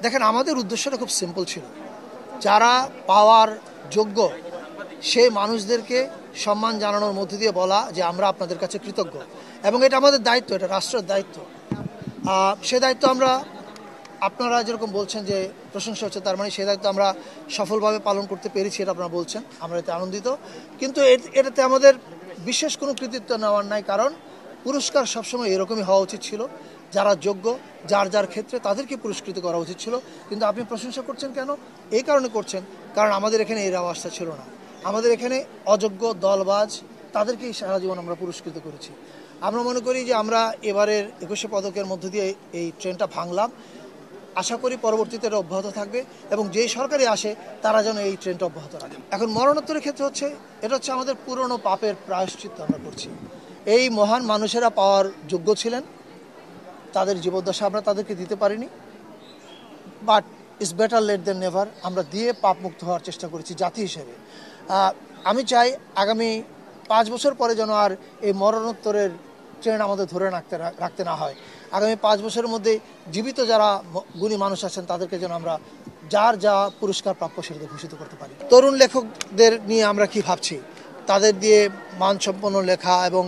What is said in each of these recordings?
দেখেন, আমাদের উদ্দেশ্যটা খুব সিম্পল ছিল। যারা পাওয়ার যোগ্য সেই মানুষদেরকে সম্মান জানানোর মধ্যে দিয়ে বলা যে আমরা আপনাদের কাছে কৃতজ্ঞ, এবং এটা আমাদের দায়িত্ব, এটা রাষ্ট্রের দায়িত্ব। সে দায়িত্ব আমরা, আপনারা যেরকম বলছেন যে প্রশংসা হচ্ছে, তার মানে সেই দায়িত্ব আমরা সফলভাবে পালন করতে পেরেছি, এটা আপনারা বলছেন, আমরা এতে আনন্দিত। কিন্তু এটাতে আমাদের বিশেষ কোনো কৃতিত্ব নেওয়ার নাই, কারণ পুরস্কার সবসময় এরকমই হওয়া উচিত ছিল। যারা যোগ্য, যার যার ক্ষেত্রে তাদেরকে পুরস্কৃত করা উচিত ছিল। কিন্তু আপনি প্রশংসা করছেন কেন? এই কারণে করছেন কারণ আমাদের এখানে এই আওয়াজটা ছিল না। আমাদের এখানে অযোগ্য, দলবাজ তাদেরকেই সারা জীবন আমরা পুরস্কৃত করেছি। আমরা মনে করি যে আমরা এবারের 21শে পদকের মধ্য দিয়ে এই ট্রেনটা ভাঙলাম। আশা করি পরবর্তীতে এটা অব্যাহত থাকবে, এবং যেই সরকারি আসে তারা যেন এই ট্রেনটা অব্যাহত রাখে। এখন মরণোত্তরের ক্ষেত্রে হচ্ছে, এটা হচ্ছে আমাদের পুরনো পাপের প্রায়শ্চিত্ত আমরা করছি। এই মহান মানুষেরা পাওয়ার যোগ্য ছিলেন, তাদের জীবদ্দশা আমরা তাদেরকে দিতে পারিনি, but it's better late than never. আমরা দিয়ে পাপ মুক্ত হওয়ার চেষ্টা করেছি জাতি হিসেবে। আমি চাই আগামী 5 বছর পরে যেন আর এই মরণোত্তরের ট্রেন আমাদের ধরে রাখতে না হয়। আগামী 5 বছরের মধ্যে জীবিত যারা গুণী মানুষ আছেন তাদেরকে যেন আমরা যার যা পুরস্কার প্রাপ্য সেটা ঘোষিত করতে পারি। তরুণ লেখকদের নিয়ে আমরা কি ভাবছি, তাদের দিয়ে মানসম্পন্ন লেখা এবং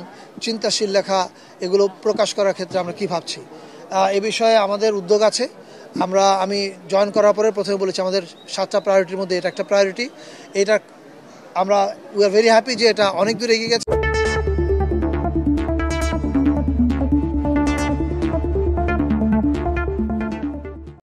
চিন্তাশীল লেখা এগুলো প্রকাশ করার ক্ষেত্রে আমরা কি ভাবছি, এ বিষয়ে আমাদের উদ্যোগ আছে। আমি জয়েন করার পরে প্রথমে বলেছি আমাদের 7টা প্রায়োরিটির মধ্যে এটা একটা প্রায়োরিটি। এটা আমরা উই আর ভেরি হ্যাপি যে এটা অনেক দূর এগিয়ে গেছে।